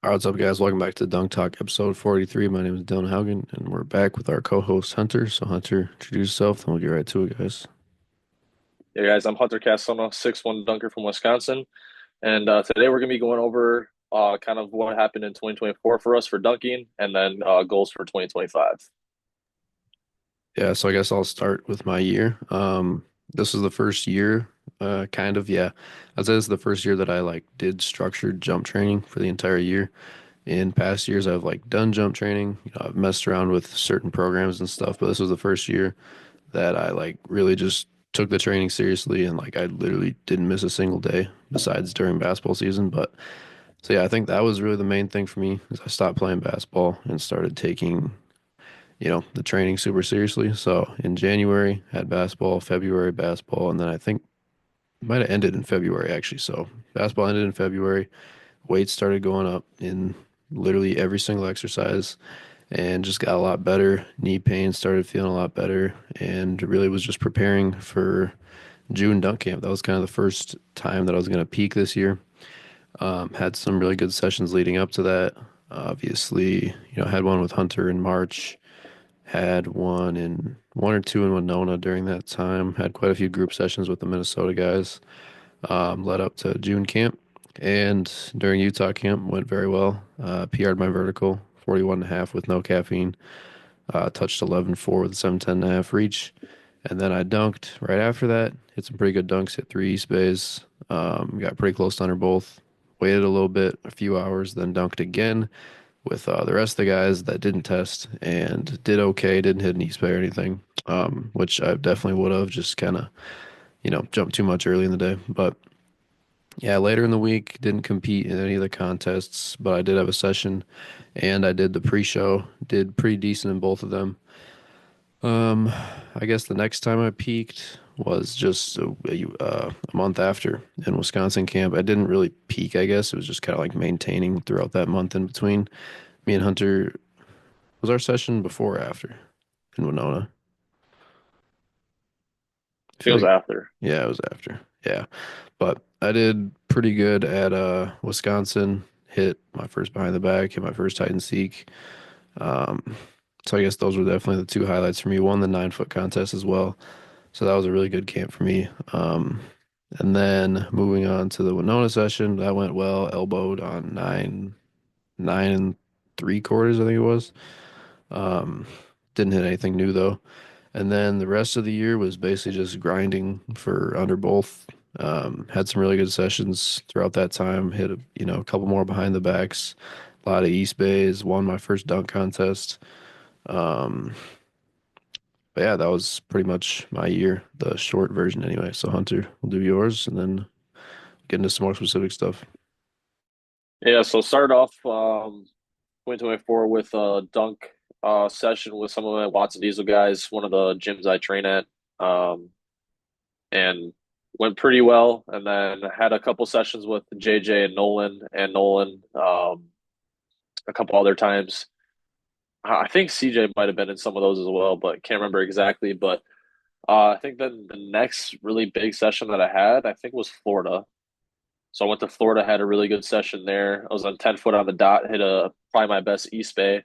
All right, what's up, guys? Welcome back to Dunk Talk, episode 43. My name is Dylan Haugen, and we're back with our co-host Hunter. So, Hunter, introduce yourself, and we'll get right to it, guys. Hey guys, I'm Hunter Castona, 6'1" dunker from Wisconsin, and today we're gonna be going over kind of what happened in 2024 for us for dunking, and then goals for 2025. Yeah, so I guess I'll start with my year. This was the first year, kind of, yeah. I'd say this is the first year that I did structured jump training for the entire year. In past years, I've done jump training. I've messed around with certain programs and stuff, but this was the first year that I really just took the training seriously and I literally didn't miss a single day besides during basketball season. But so yeah, I think that was really the main thing for me is I stopped playing basketball and started taking, the training super seriously. So in January had basketball, February basketball, and then I think it might have ended in February actually. So basketball ended in February. Weights started going up in literally every single exercise and just got a lot better. Knee pain started feeling a lot better and really was just preparing for June dunk camp. That was kind of the first time that I was going to peak this year. Had some really good sessions leading up to that. Obviously, had one with Hunter in March, had one or two in Winona during that time, had quite a few group sessions with the Minnesota guys, led up to June camp. And during Utah camp went very well. PR'd my vertical, 41.5 with no caffeine. Touched 11.4 with a 710.5 reach. And then I dunked right after that. Hit some pretty good dunks, hit three East Bays. Got pretty close to under both. Waited a little bit, a few hours, then dunked again with the rest of the guys that didn't test and did okay. Didn't hit an East Bay or anything, which I definitely would have just kind of, jumped too much early in the day. But yeah, later in the week, didn't compete in any of the contests, but I did have a session and I did the pre-show. Did pretty decent in both of them. Um, I guess the next time I peaked was just a month after in Wisconsin camp. I didn't really peak, I guess. It was just kind of like maintaining throughout that month in between. Me and Hunter, was our session before or after in Winona? I I think feel it was like, after. yeah, it was after. Yeah. But I did pretty good at Wisconsin. Hit my first behind the back, hit my first hide and seek. Um, so I guess those were definitely the two highlights for me. Won the 9 foot contest as well. So that was a really good camp for me. And then moving on to the Winona session, that went well. Elbowed on nine and three quarters, I think it was. Um, didn't hit anything new though. And then the rest of the year was basically just grinding for under both. Had some really good sessions throughout that time. Hit a couple more behind the backs, a lot of East Bays. Won my first dunk contest. Um, but yeah, that was pretty much my year, the short version anyway. So Hunter, we'll do yours and then get into some more specific stuff. Yeah, so started off 2024 with a dunk session with some of my Watson Diesel guys, one of the gyms I train at, um, and went pretty well. And then had a couple sessions with JJ and Nolan a couple other times. I think CJ might have been in some of those as well, but can't remember exactly. But I think then the next really big session that I had, I think was Florida. So I went to Florida, had a really good session there. I was on 10 foot on the dot, hit a probably my best East Bay.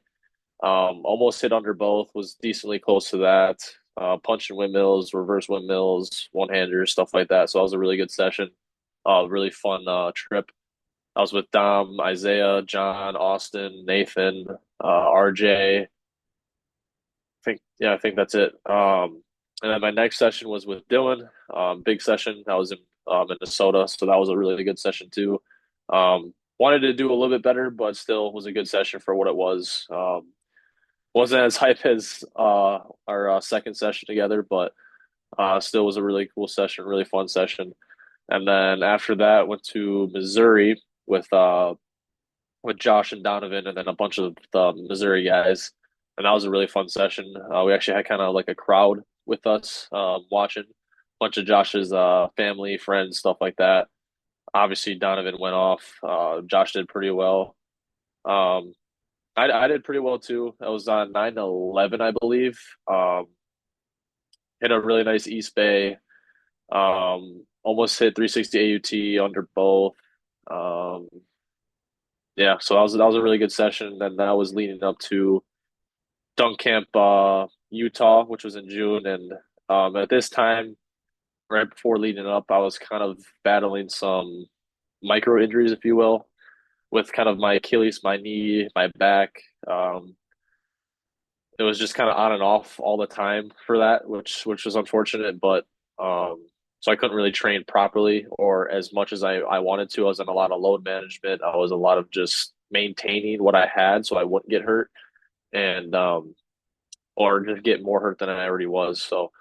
Almost hit under both, was decently close to that. Punching windmills, reverse windmills, one handers, stuff like that. So that was a really good session. Really fun trip. I was with Dom, Isaiah, John, Austin, Nathan, RJ. I think that's it. And then my next session was with Dylan. Big session. I was in Minnesota, so that was a really good session too. Wanted to do a little bit better, but still was a good session for what it was. Wasn't as hype as our second session together, but still was a really cool session, really fun session. And then after that, went to Missouri with with Josh and Donovan, and then a bunch of the Missouri guys. And that was a really fun session. We actually had kind of like a crowd with us watching a bunch of Josh's family, friends, stuff like that. Obviously, Donovan went off. Josh did pretty well. Um, I did pretty well too. I was on 9-11, I believe. Hit a really nice East Bay. Almost hit 360 AUT under both. Um, yeah, so that was a really good session. And that was leading up to dunk camp, Utah, which was in June. And at this time, right before leading up, I was kind of battling some micro injuries, if you will, with kind of my Achilles, my knee, my back. It was just kind of on and off all the time for that, which was unfortunate. But so I couldn't really train properly or as much as I wanted to. I was in a lot of load management. I was a lot of just maintaining what I had so I wouldn't get hurt and or just get more hurt than I already was. So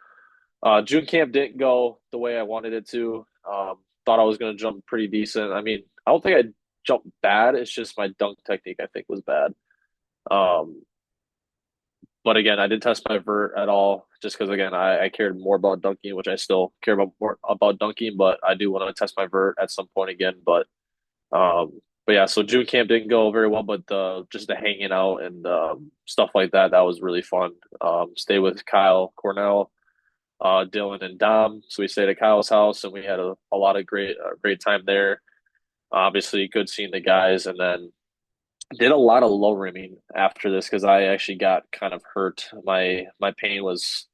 June camp didn't go the way I wanted it to. Thought I was going to jump pretty decent. I mean, I don't think I jumped bad. It's just my dunk technique I think was bad. Um, but again, I didn't test my vert at all, just because again I cared more about dunking, which I still care about more about dunking, but I do want to test my vert at some point again. But yeah, so June camp didn't go very well, but just the hanging out and stuff like that, that was really fun. Stay with Kyle Cornell, Dylan and Dom. So we stayed at Kyle's house and we had a lot of great time there. Obviously, good seeing the guys, and then did a lot of low rimming after this because I actually got kind of hurt. My pain was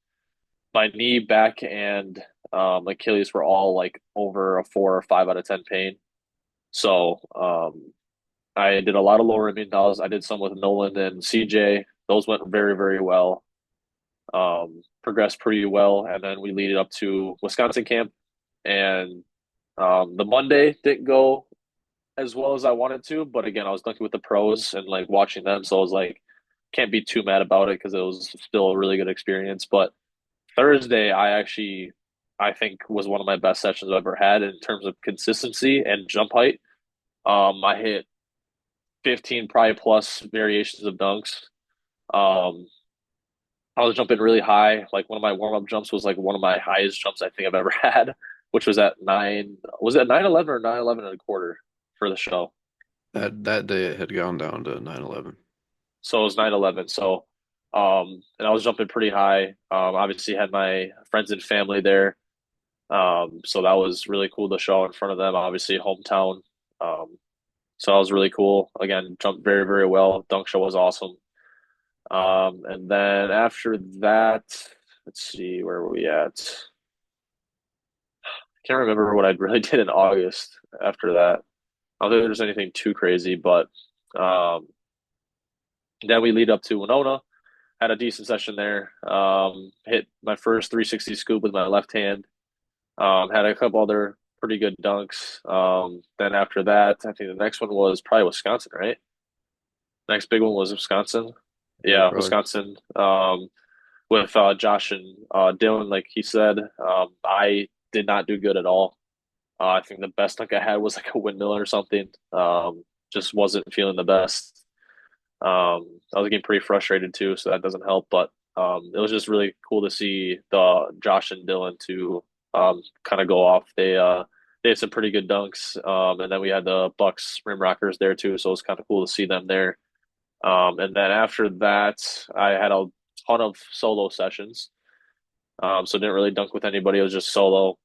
my knee, back, and Achilles were all like over a 4 or 5 out of 10 pain. So I did a lot of low rimming. I did some with Nolan and CJ. Those went very well. Progressed pretty well, and then we lead it up to Wisconsin camp, and the Monday didn't go as well as I wanted to, but again, I was lucky with the pros and like watching them, so I was like, can't be too mad about it because it was still a really good experience. But Thursday, I think was one of my best sessions I've ever had in terms of consistency and jump height. I hit 15 probably plus variations of dunks. Um, I was jumping really high. Like one of my warm up jumps was like one of my highest jumps I think I've ever had, which was at nine. Was it 9/11 or 9/11 and a quarter for the show? That day it had gone down to 9/11. So it was 9/11. So, and I was jumping pretty high. Obviously had my friends and family there. So that was really cool to show in front of them. Obviously hometown. So that was really cool. Again, jumped very well. Dunk show was awesome. And then after that, let's see, where were we at? Can't remember what I really did in August after that. I don't think there's anything too crazy, but um, then we lead up to Winona. Had a decent session there. Hit my first 360 scoop with my left hand. Had a couple other pretty good dunks. Then after that, I think the next one was probably Wisconsin, right? Next big one was Wisconsin. Yeah, Yeah, probably. Wisconsin. With Josh and Dylan, like he said, I did not do good at all. I think the best dunk I had was like a windmill or something. Just wasn't feeling the best. I was getting pretty frustrated too, so that doesn't help. But it was just really cool to see the Josh and Dylan to kind of go off. They had some pretty good dunks, and then we had the Bucks rim rockers there too, so it was kind of cool to see them there. And then after that, I had a ton of solo sessions, so didn't really dunk with anybody. It was just solo,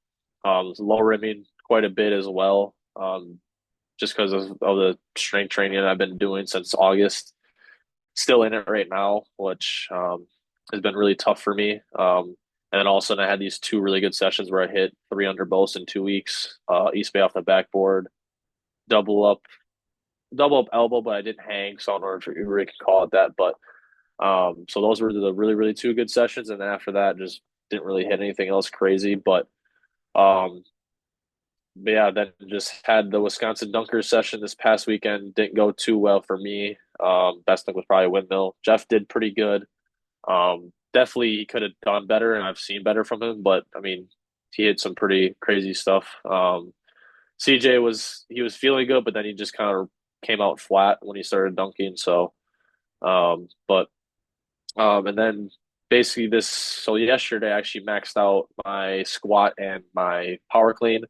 low rimming quite a bit as well, just because of the strength training I've been doing since August, still in it right now, which has been really tough for me. And then all of a sudden, I had these two really good sessions where I hit three under both in 2 weeks. East Bay off the backboard, double up, double up elbow, but I didn't hang, so I don't know if you really can call it that. But so those were the really two good sessions, and then after that, just didn't really hit anything else crazy. Um, but yeah, then just had the Wisconsin Dunkers session this past weekend. Didn't go too well for me. Best dunk was probably windmill. Jeff did pretty good. Definitely he could have done better, and I've seen better from him. But I mean, he had some pretty crazy stuff. CJ was feeling good, but then he just kind of came out flat when he started dunking. So, but and then basically so yesterday I actually maxed out my squat and my power clean,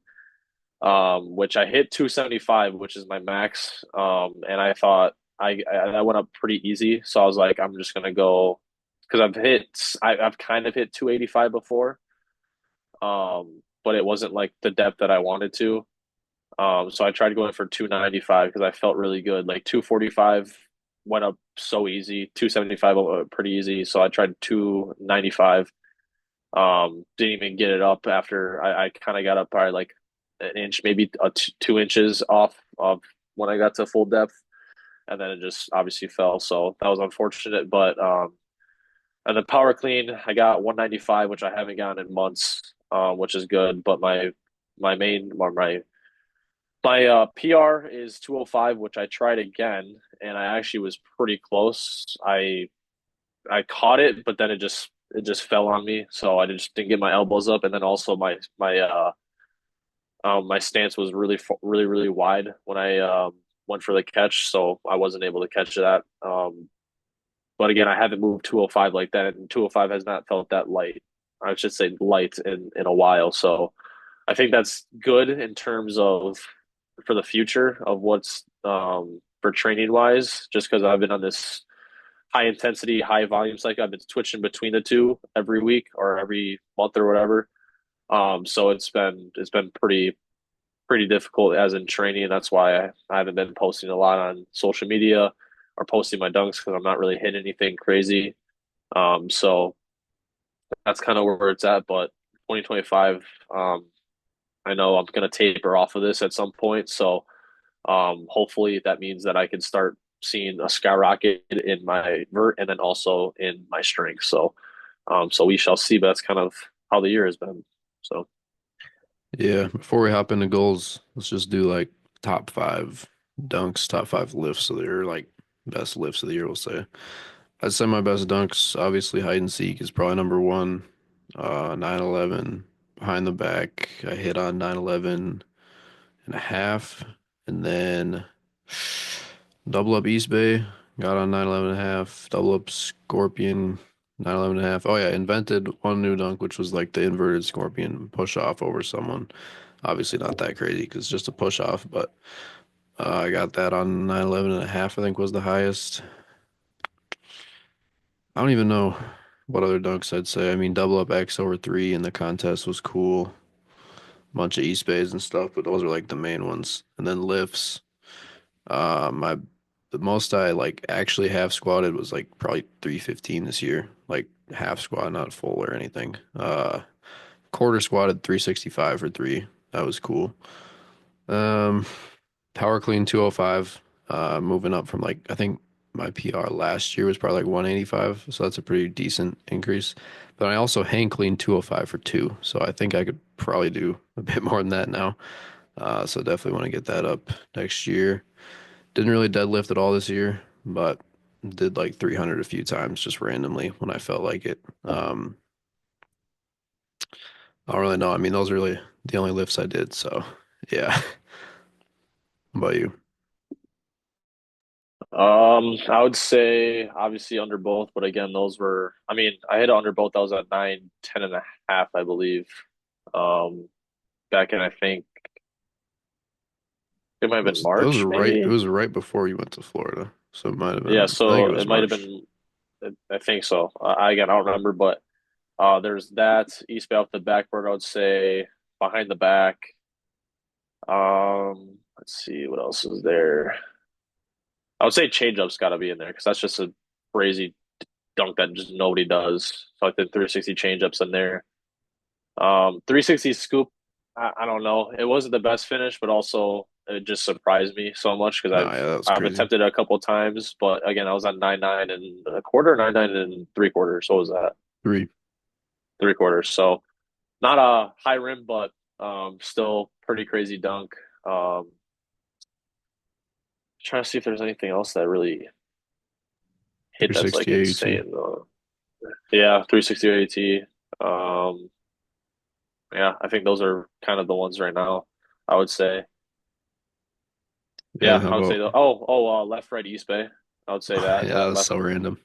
which I hit 275, which is my max. And I thought I went up pretty easy, so I was like, I'm just gonna go because I've kind of hit 285 before, but it wasn't like the depth that I wanted to. So I tried going for 295 because I felt really good. Like 245 went up so easy, 275 went up pretty easy. So I tried 295. Didn't even get it up after I kind of got up by like an inch, maybe 2 inches off of when I got to full depth, and then it just obviously fell. So that was unfortunate. But and the power clean, I got 195, which I haven't gotten in months, which is good. But my main or my PR is 205, which I tried again, and I actually was pretty close. I caught it, but then it just fell on me, so I just didn't get my elbows up, and then also my stance was really wide when I went for the catch, so I wasn't able to catch that. But again, I haven't moved 205 like that, and 205 has not felt that light. I should say light in a while. So I think that's good in terms of for the future of what's for training wise, just because I've been on this high intensity, high volume cycle. I've been switching between the two every week or every month or whatever. So it's been pretty difficult as in training. That's why I haven't been posting a lot on social media or posting my dunks because I'm not really hitting anything crazy. So that's kind of where it's at. But 2025, I know I'm gonna taper off of this at some point. So hopefully that means that I can start seeing a skyrocket in my vert and then also in my strength. So we shall see. But that's kind of how the year has been. So Yeah, before we hop into goals, let's just do like top five dunks, top five lifts of the year, like best lifts of the year, we'll say. I'd say my best dunks, obviously hide and seek is probably number one. 911 behind the back. I hit on 911 and a half. And then double up East Bay, got on 911 and a half. Double up Scorpion, 911 and a half. Oh yeah, invented one new dunk, which was like the inverted Scorpion push off over someone. Obviously not that crazy because it's just a push off, but I got that on 911 and a half, I think was the highest. I don't even know what other dunks I'd say. I mean, double up X over three in the contest was cool. Bunch of East Bays and stuff, but those are like the main ones. And then lifts. My the most I like actually half squatted was like probably 315 this year. Like half squat, not full or anything. Quarter squatted 365 for three. That was cool. Um, Power clean 205. Moving up from like I think my PR last year was probably like 185, so that's a pretty decent increase. But I also hang clean 205 for two, so I think I could probably do a bit more than that now. So definitely want to get that up next year. Didn't really deadlift at all this year, but did like 300 a few times just randomly when I felt like it. I don't really know. I mean, those are really the only lifts I did. So yeah. How about you? I would say obviously under both, but again, those were I mean, I hit under both. I was at 9, 10 and a half, I believe. Um, back in I think it might have been Those March, are right. It maybe. was right before you went to Florida, so it might have Yeah, been. I think it so it was might have March. been I think so. Again, I don't remember, but there's that east off the backboard, I would say behind the back. Let's see what else is there. I would say changeup's got to be in there because that's just a crazy dunk that just nobody does. So I did 360 changeups in there. 360 scoop. I don't know. It wasn't the best finish, but also it just surprised me so much because Nah, I've yeah, that was I've crazy. attempted it a couple of times, but again, I was on 9.9 and a quarter, 9.9 and three quarters. So what was that? Three. Three quarters. So not a high rim, but still pretty crazy dunk. Trying to see if there's anything else that really hit that's like 360 AUT. insane. Yeah, 360 AT. Um, yeah, I think those are kind of the ones right now. I would say. Yeah, Yeah, how I would say about the left, right, East Bay. I would say yeah, that that was left. so random.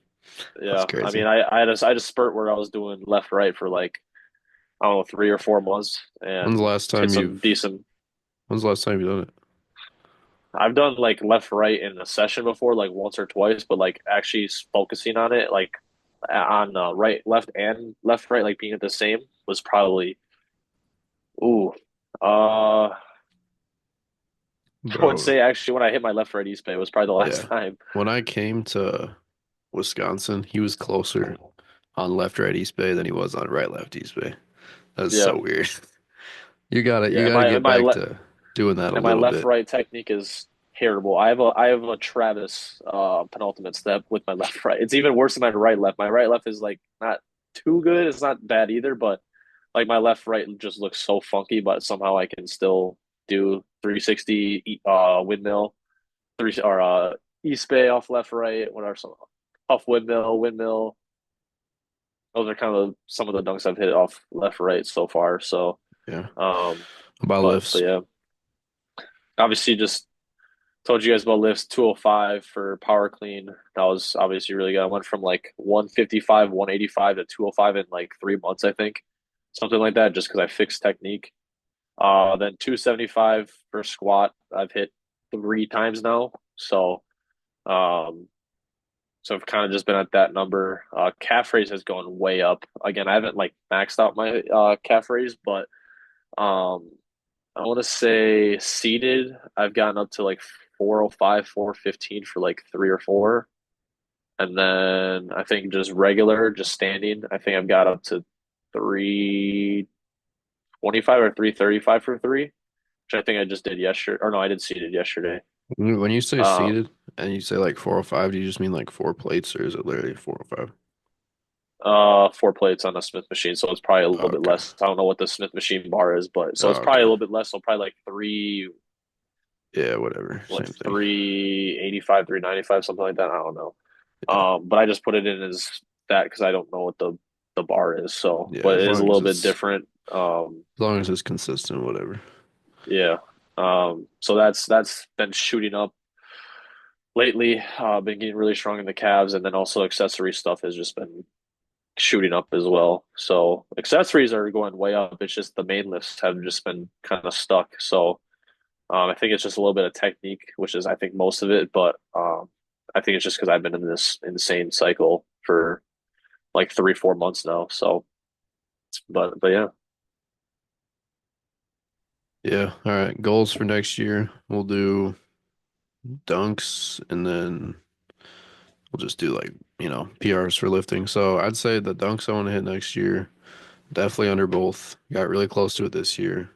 That's Yeah, I mean, crazy. I had a spurt where I was doing left, right for like I don't know 3 or 4 months When's the and last hit time some you've decent. when's the last time you've done it? I've done like left, right in a session before, like once or twice, but like actually focusing on it, like on right, left, and left, right, like being at the same was probably ooh, uh, I would Bro, say actually when I hit my left right East Bay was probably the last yeah. time. When I came to Wisconsin, he was closer on left right East Bay than he was on right left East Bay. That's Yeah, so weird. You yeah. gotta get back to doing that a And my little left bit. right technique is terrible. I have a Travis penultimate step with my left right. It's even worse than my right left. My right left is like not too good. It's not bad either, but like my left right just looks so funky. But somehow I can still do 360 windmill three or East Bay off left right. What are some off windmill? Those are kind of some of the dunks I've hit off left right so far. So, Yeah. um, About but lifts. yeah, obviously just told you guys about lifts 205 for power clean. That was obviously really good. I went from like 155, 185 to 205 in like 3 months, I think. Something like that, just because I fixed technique. Then 275 for squat, I've hit 3 times now. Um, so I've kind of just been at that number. Calf raise has gone way up. Again, I haven't like maxed out my calf raise, but um, I want to say seated, I've gotten up to like 405, 415 for like three or four. And then I think just regular, just standing, I think I've got up to 325 or 335 for three, which I think I just did yesterday. Or no, I did seated yesterday. When you say Um, seated and you say like 405, do you just mean like four plates or is it literally 405? 4 plates on a Smith machine, so it's probably a Oh, little bit okay. less. I don't know what the Smith machine bar is, but so it's Oh, probably a okay. little bit less. So probably like Yeah, whatever. like Same thing. 385, 395, something like that. I don't know. Yeah. But I just put it in as that because I don't know what the bar is. So, Yeah, but it is a little bit different. as long as it's consistent, whatever. Yeah. So that's been shooting up lately. Been getting really strong in the calves, and then also accessory stuff has just been shooting up as well. So accessories are going way up. It's just the main lifts have just been kind of stuck. So I think it's just a little bit of technique, which is I think most of it, but I think it's just because I've been in this insane cycle for like 3, 4 months now. So, but yeah, Yeah. All right. Goals for next year. We'll do dunks and then we'll just do like, PRs for lifting. So I'd say the dunks I want to hit next year, definitely under both. Got really close to it this year.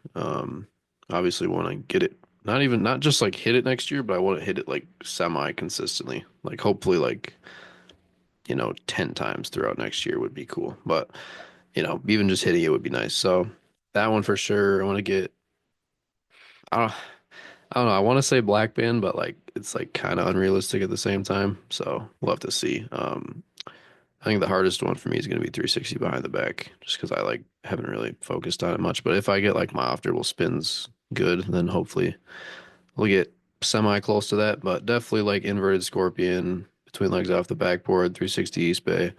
Obviously want to get it, not just like hit it next year, but I want to hit it like semi consistently. Like hopefully like, 10 times throughout next year would be cool. But, even just hitting it would be nice. So that one for sure. I want to get, I don't, I don't know. I want to say black band, but like it's like kind of unrealistic at the same time. So we'll have to see. I think the hardest one for me is going to be 360 behind the back, just because I like haven't really focused on it much. But if I get like my afterwheel spins good, then hopefully we'll get semi close to that. But definitely like inverted scorpion between legs off the backboard, 360 East Bay.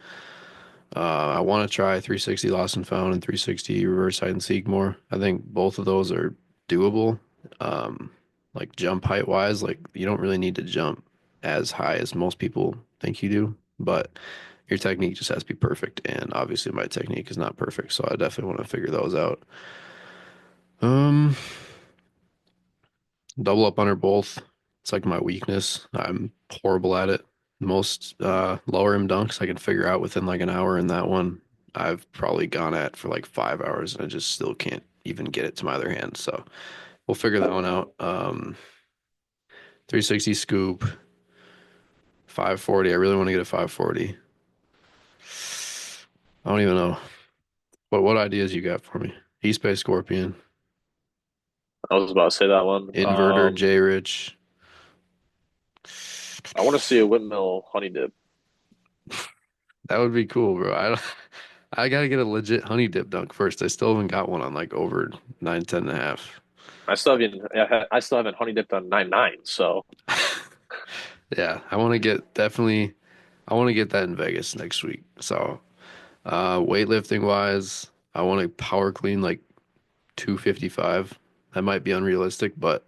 I want to try 360 lost and found and 360 reverse hide and seek more. I think both of those are doable. Um, like jump height wise, like you don't really need to jump as high as most people think you do, but your technique just has to be perfect. And obviously my technique is not perfect, so I definitely want to figure those out. Um, Double up under both. It's like my weakness. I'm horrible at it. Most lower rim dunks I can figure out within like an hour, and that one I've probably gone at for like 5 hours and I just still can't even get it to my other hand. So we'll figure that one out. 360 scoop, 540. I really want to get a 540. I don't even know. What ideas you got for me? East Bay Scorpion, I was about to say that one. inverter, J Rich. I want to see a windmill honey dip. That would be cool, bro. I gotta get a legit honey dip dunk first. I still haven't got one on like over 9, 10 and a half. I still haven't honey dipped on 9.9. So Yeah, I want to get that in Vegas next week. So, weightlifting wise, I want to power clean like 255. That might be unrealistic, but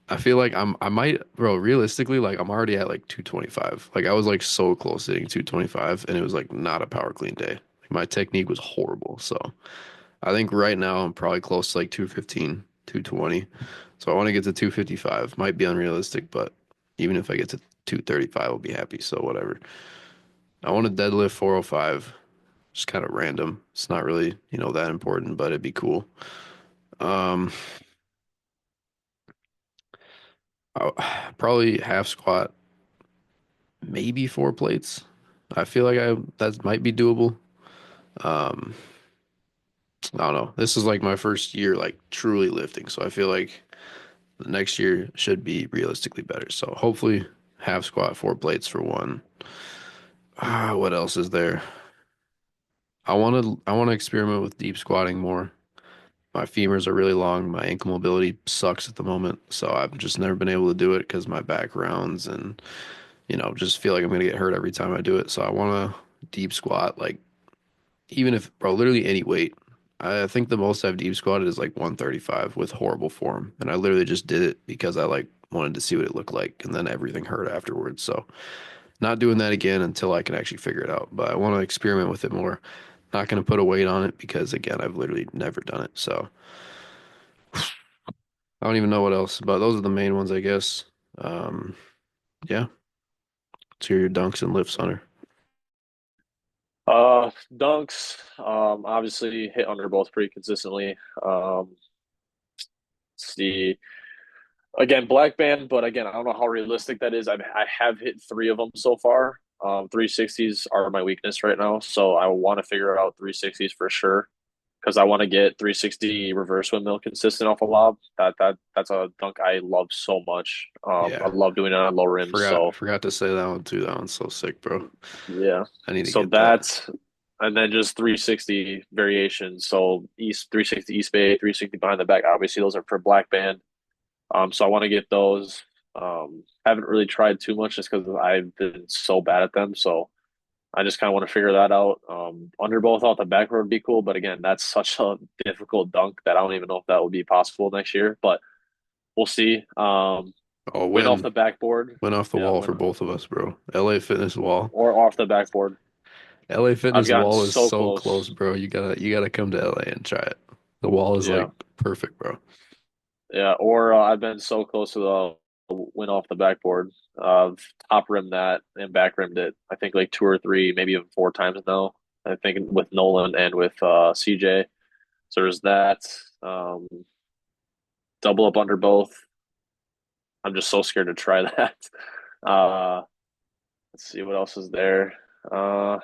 I feel like I might, bro, realistically, like I'm already at like 225. Like I was like so close to hitting 225 and it was like not a power clean day. Like my technique was horrible. So, I think right now I'm probably close to like 215. 220. So I want to get to 255. Might be unrealistic, but even if I get to 235, I'll be happy. So whatever. I want to deadlift 405. Just kind of random. It's not really, that important, but it'd be cool. Um, I'll, probably half squat, maybe four plates. I feel like I that might be doable. Um, I don't know. This is like my first year like truly lifting, so I feel like the next year should be realistically better. So hopefully half squat, four plates for one. What else is there? I want to experiment with deep squatting more. My femurs are really long. My ankle mobility sucks at the moment, so I've just never been able to do it because my back rounds and just feel like I'm gonna get hurt every time I do it. So I want to deep squat like even if bro, literally any weight. I think the most I've deep squatted is like 135 with horrible form, and I literally just did it because I like wanted to see what it looked like, and then everything hurt afterwards. So not doing that again until I can actually figure it out. But I want to experiment with it more. Not going to put a weight on it because again, I've literally never done it. So I don't even know what else, but those are the main ones, I guess. Um, yeah. So your dunks and lifts, Hunter. Dunks, obviously hit under both pretty consistently. Let's see. Again, black band, but again, I don't know how realistic that is. I have hit three of them so far. 360s are my weakness right now, so I want to figure out 360s for sure because I want to get 360 reverse windmill consistent off a lob. That's a dunk I love so much. I Yeah. love doing it on low rims. Forgot So forgot to say that one too. That one's so sick, bro. yeah, I need to so get that. that's and then just 360 variations. So east 360 east bay, 360 behind the back. Obviously, those are for black band. So I want to get those. Haven't really tried too much just because I've been so bad at them. So I just kind of want to figure that out. Under both off the back row would be cool, but again, that's such a difficult dunk that I don't even know if that will be possible next year. But we'll see. Oh, Win off win the backboard, went off the yeah, wall for win both of us, bro. LA Fitness wall. or off the backboard. LA I've Fitness gotten wall is so so close, close. bro. You gotta come to LA and try it. The wall is like Yeah, perfect, bro. yeah. Or I've been so close to the win off the backboard. I've top rimmed that and back rimmed it. I think like two or three, maybe even four times now. I think with Nolan and with CJ. So there's that. Um, Double up under both. I'm just so scared to try that. Uh, let's see what else is there. Trying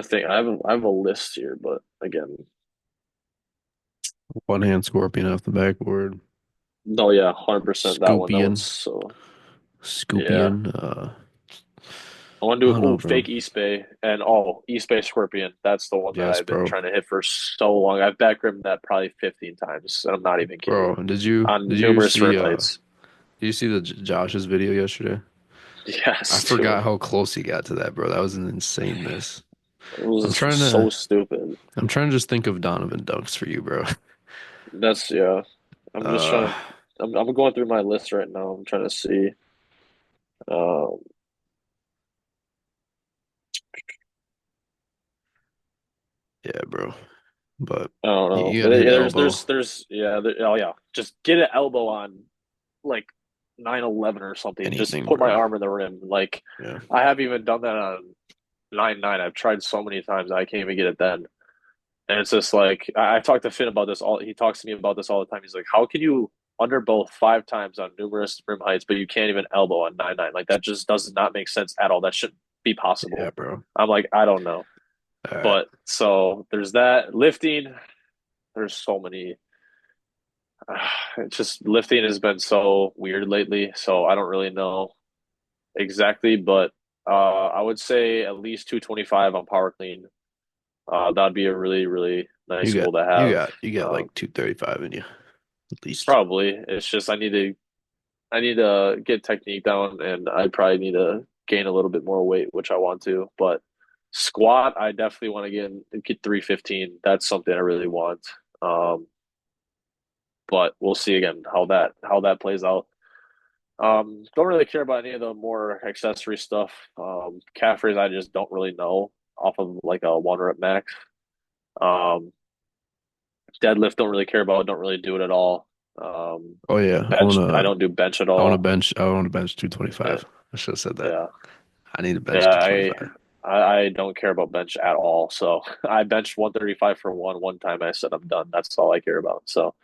to think. I have a list here, but again, One hand scorpion off the backboard. no, yeah, 100% that one. That one's Scoopian. so yeah. Scoopian. I want to I do don't know, oh bro. fake East Bay and East Bay Scorpion. That's the one that Yes, I've been bro. trying to hit for so long. I've back rimmed that probably 15 times, and I'm not even kidding. Bro, did you On did you numerous see rim heights. did you see the Josh's video yesterday? I Yes, forgot dude. how close he got to that, bro. That was an insane miss. It I'm was trying so to stupid. I'm trying to just think of Donovan dunks for you, bro. That's yeah. I'm just Uh trying to. I'm going through my list right now. I'm trying to see. Um, yeah, bro. But I don't you, know. you gotta hit elbow. Oh yeah. Just get an elbow on like 911 or something. Just Anything, put my bro. arm in the rim. Like Yeah. I haven't even done that on 9-9. I've tried so many times. I can't even get it then. And it's just like I talk to Finn about this all. He talks to me about this all the time. He's like, "How can you under both five times on numerous rim heights, but you can't even elbow on 9-9? Like that just does not make sense at all. That shouldn't be Yeah, possible." bro. I'm like, I don't know. All right. But so there's that lifting. There's so many. It's just lifting has been so weird lately, so I don't really know exactly, but I would say at least 225 on power clean. That'd be a really, really You nice got goal to you have. got you got like 235 in you, at least. Probably. It's just I need to get technique down, and I probably need to gain a little bit more weight, which I want to. But squat, I definitely want to get 315. That's something I really want. Um, but we'll see again how that plays out. Don't really care about any of the more accessory stuff. Calf raise, I just don't really know off of like a one rep max. Um, Deadlift, don't really care about. Don't really do it at all. Um, Oh yeah, bench, I don't do bench at all. I want to bench Uh, 225. I should have said that. yeah, I need to bench yeah. 225. I don't care about bench at all. So I benched 135 for one time. I said I'm done. That's all I care about. So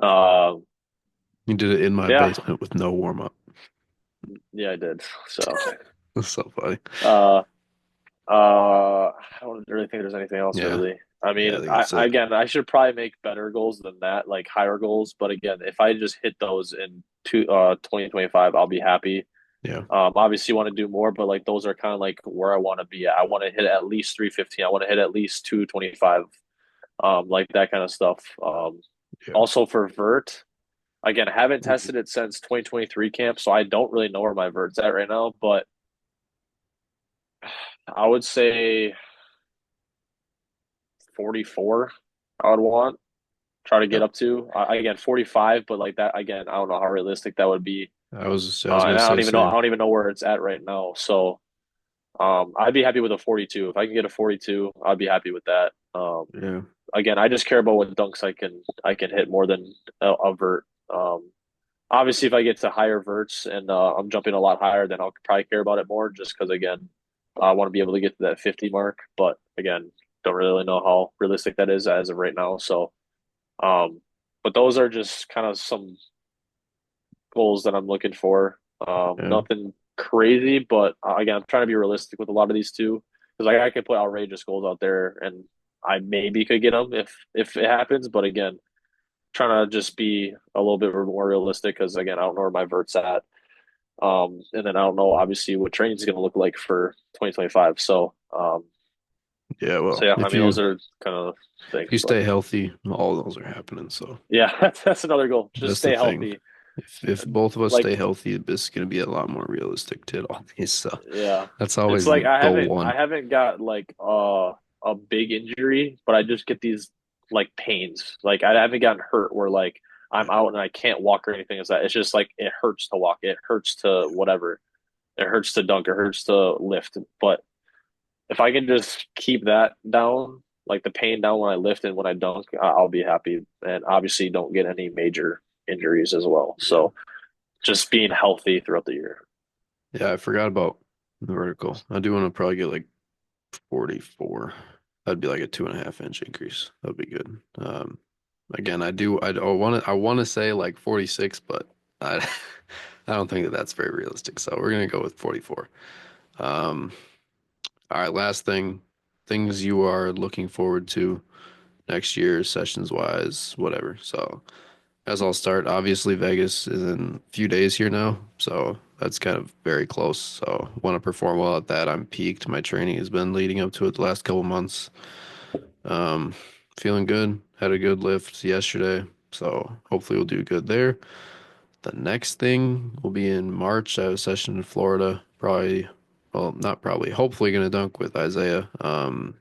um, You did it in my yeah, basement with no warm up. yeah, I did. So That's so funny. uh, I don't really think there's anything else Yeah, really. I yeah, mean, I think that's it. again, I should probably make better goals than that, like higher goals. But again, if I just hit those in 2025, I'll be happy. Yeah, Obviously want to do more, but like those are kind of like where I want to be at. I want to hit at least 315. I want to hit at least 225. Like that kind of stuff. yeah. Also for vert, again, I haven't tested it since 2023 camp, so I don't really know where my vert's at right now, but I would say 44 I would want try to get Yep. up to. Again, 45, but like that again, I don't know how realistic that would be. I was And gonna say I same. don't even know where it's at right now. So I'd be happy with a 42. If I can get a 42, I'd be happy with that. Yeah, Again, I just care about what dunks I can hit more than a vert. Obviously, if I get to higher verts and I'm jumping a lot higher, then I'll probably care about it more. Just because again, I want to be able to get to that 50 mark. But again, don't really know how realistic that is as of right now. So, um, but those are just kind of some goals that I'm looking for. yeah, Nothing crazy, but again, I'm trying to be realistic with a lot of these too, because like I could put outrageous goals out there, and I maybe could get them if it happens. But again, trying to just be a little bit more realistic, because again, I don't know where my vert's at, and then I don't know obviously what training is going to look like for 2025. So, yeah. so Well, yeah, I mean those are kind of if things, you but stay healthy, all those are happening. So yeah, that's another goal. Just that's the stay thing. healthy. If both of us stay Like healthy, this is gonna be a lot more realistic to hit all these. So yeah. that's It's always like goal one. I haven't got like a big injury, but I just get these like pains. Like I haven't gotten hurt where like I'm Yeah, out and I can't walk or anything. Is that it's just like it hurts to walk, it hurts to whatever, it hurts to dunk, it hurts to lift. But if I can just keep that down, like the pain down when I lift and when I dunk, I'll be happy. And obviously, don't get any major injuries as well. yeah, So just being healthy throughout the year. yeah. I forgot about the vertical. I do want to probably get like 44. That'd be like a 2.5 inch increase. That'd be good. Again, I want to say like 46, but I, I don't think that that's very realistic. So we're gonna go with 44. Um, all right, last thing, things you are looking forward to next year, sessions wise, whatever. So as I'll start, obviously Vegas is in a few days here now, so that's kind of very close. So want to perform well at that. I'm peaked. My training has been leading up to it the last couple months. Um, Feeling good. Had a good lift yesterday, so hopefully we'll do good there. The next thing will be in March. I have a session in Florida. Probably, well, not probably. Hopefully, gonna dunk with Isaiah, and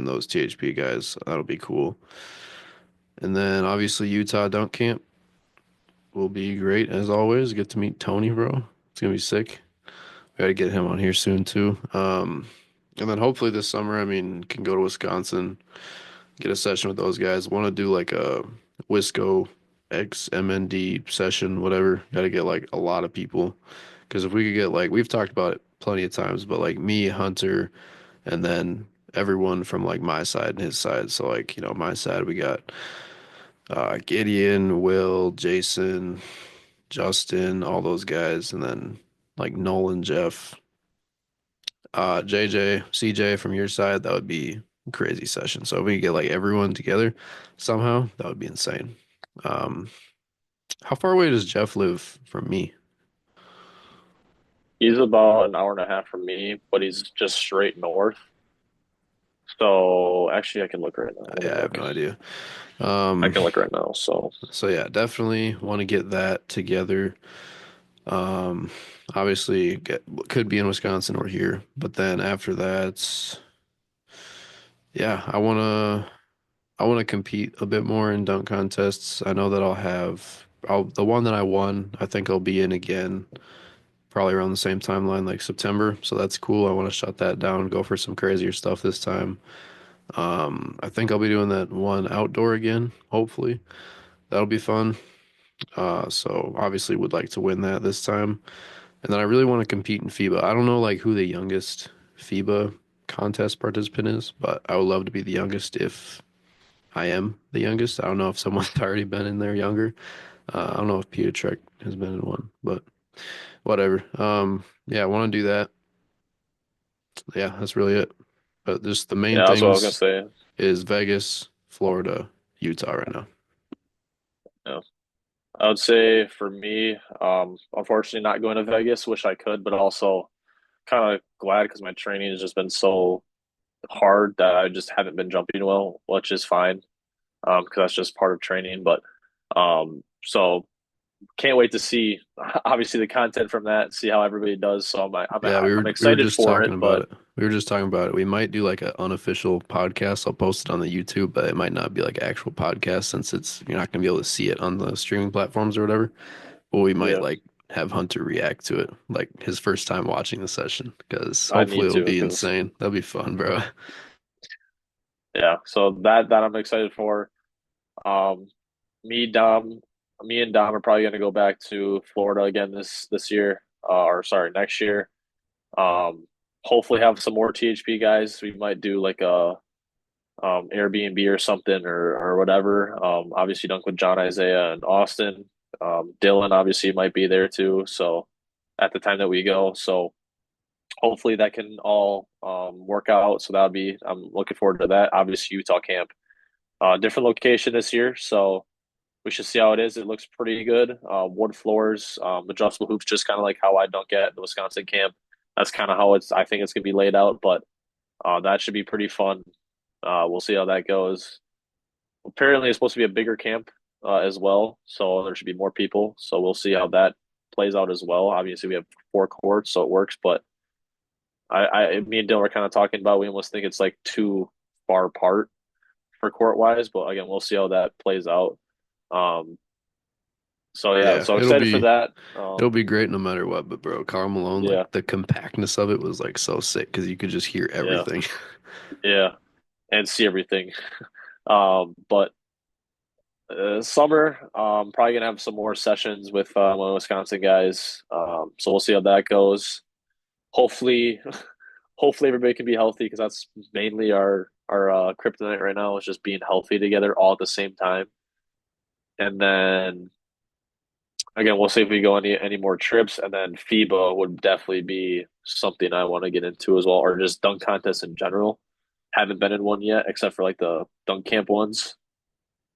those THP guys. That'll be cool. And then obviously Utah dunk camp will be great as always. Get to meet Tony, bro. It's gonna be sick. We gotta get him on here soon too. And then hopefully this summer, I mean, can go to Wisconsin, get a session with those guys. Want to do like a Wisco X MND session, whatever. Got to get like a lot of people because if we could get like we've talked about it plenty of times, but like me, Hunter, and then everyone from like my side and his side. So like my side we got Gideon, Will, Jason, Justin, all those guys, and then like Nolan, Jeff, JJ, CJ from your side. That would be a crazy session. So if we could get like everyone together somehow, that would be insane. Um, how far away does Jeff live from me? He's about an hour and a half from me, but he's just straight north. So actually, I can look right now. Let me Yeah, I have look. no idea. I Um, can look right now. So so yeah, definitely want to get that together. Um, Obviously could be in Wisconsin or here, but then after that, yeah, I want to compete a bit more in dunk contests. I know that the one that I won, I think I'll be in again probably around the same timeline, like September. So that's cool. I want to shut that down, go for some crazier stuff this time. I think I'll be doing that one outdoor again, hopefully. That'll be fun. So obviously would like to win that this time. And then I really want to compete in FIBA. I don't know like who the youngest FIBA contest participant is, but I would love to be the youngest if I am the youngest. I don't know if someone's already been in there younger. I don't know if Peter Trek has been in one, but whatever. Yeah, I want to do that. Yeah, that's really it. But just the main Yeah, that's what I was gonna things say. is Vegas, Florida, Utah right now. Yeah. I would say for me, unfortunately not going to Vegas, wish I could, but also kind of glad because my training has just been so hard that I just haven't been jumping well, which is fine, because that's just part of training. But so can't wait to see obviously the content from that, see how everybody does. So Yeah, we I'm were excited just for talking it, about but it. We were just talking about it. We might do like an unofficial podcast. I'll post it on the YouTube, but it might not be like an actual podcast since it's you're not gonna be able to see it on the streaming platforms or whatever. But we might yeah, like have Hunter react to it, like his first time watching the session, because I hopefully need it'll to be because insane. That'll be fun, bro. yeah. So that I'm excited for. Um, me, Dom, me and Dom are probably going to go back to Florida again this year, or sorry, next year. Um, hopefully have some more THP guys. We might do like a Airbnb or something or whatever. Obviously dunk with John Isaiah and Austin. Dylan obviously might be there too. So at the time that we go, so hopefully that can all work out. So that'll be I'm looking forward to that. Obviously Utah camp, different location this year, so we should see how it is. It looks pretty good. Wood floors, adjustable hoops, just kind of like how I dunk at the Wisconsin camp. That's kind of how it's. I think it's gonna be laid out, but that should be pretty fun. We'll see how that goes. Apparently, it's supposed to be a bigger camp as well, so there should be more people. So we'll see how that plays out as well. Obviously, we have four courts, so it works. But me and Dylan were kind of talking about. We almost think it's like too far apart for court wise, but again, we'll see how that plays out. Um, so yeah, Yeah, so excited for that. it'll be great no matter what. But bro, Karl Malone, Yeah, like the compactness of it was like so sick because you could just hear yeah, everything. yeah, and see everything. But summer, probably gonna have some more sessions with my Wisconsin guys. So we'll see how that goes. Hopefully, hopefully everybody can be healthy because that's mainly our kryptonite right now is just being healthy together all at the same time. And then again, we'll see if we go any more trips. And then FIBA would definitely be something I want to get into as well, or just dunk contests in general. Haven't been in one yet, except for like the dunk camp ones.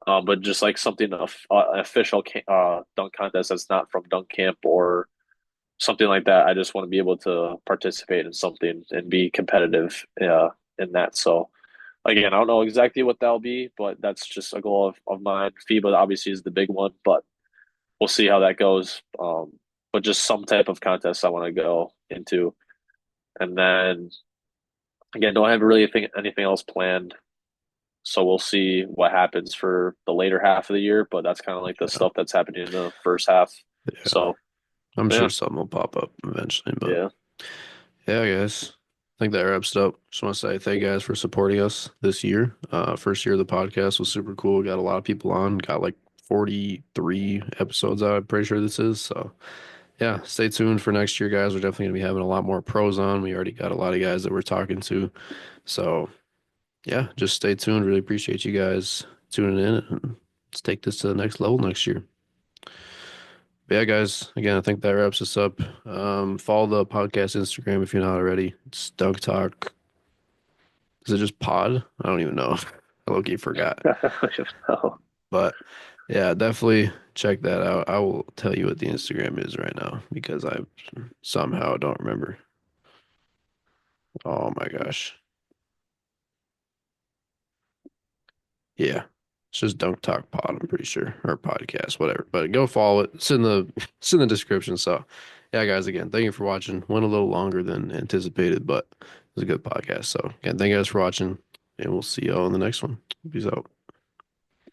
But just like something official dunk contest that's not from dunk camp or something like that. I just want to be able to participate in something and be competitive in that. So again, I don't know exactly what that'll be, but that's just a goal of mine. FIBA obviously is the big one, but we'll see how that goes. But just some type of contest I want to go into, and then again, don't have really anything else planned. So we'll see what happens for the later half of the year, but that's kind of like the Yeah, stuff that's happening in the first half. yeah. So I'm sure yeah, something will pop up eventually, but yeah, yeah, I guess I think that wraps it up. Just want to say thank you guys for supporting us this year. First year of the podcast was super cool. Got a lot of people on. Got like 43 episodes out, I'm pretty sure this is. So yeah, stay tuned for next year, guys. We're definitely gonna be having a lot more pros on. We already got a lot of guys that we're talking to. So yeah, just stay tuned. Really appreciate you guys tuning in and let's take this to the next level next year. But yeah, guys, again, I think that wraps us up. Follow the podcast Instagram if you're not already. It's Dunk Talk. Is it just pod? I don't even know. I low-key forgot. no. But yeah, definitely check that out. I will tell you what the Instagram is right now because I somehow don't remember. Oh my gosh. Yeah. It's just Dunk Talk Pod, I'm pretty sure, or podcast, whatever. But go follow it. It's in the description. So yeah, guys, again, thank you for watching. Went a little longer than anticipated, but it was a good podcast. So again, thank you guys for watching, and we'll see you all in the next one. Peace out.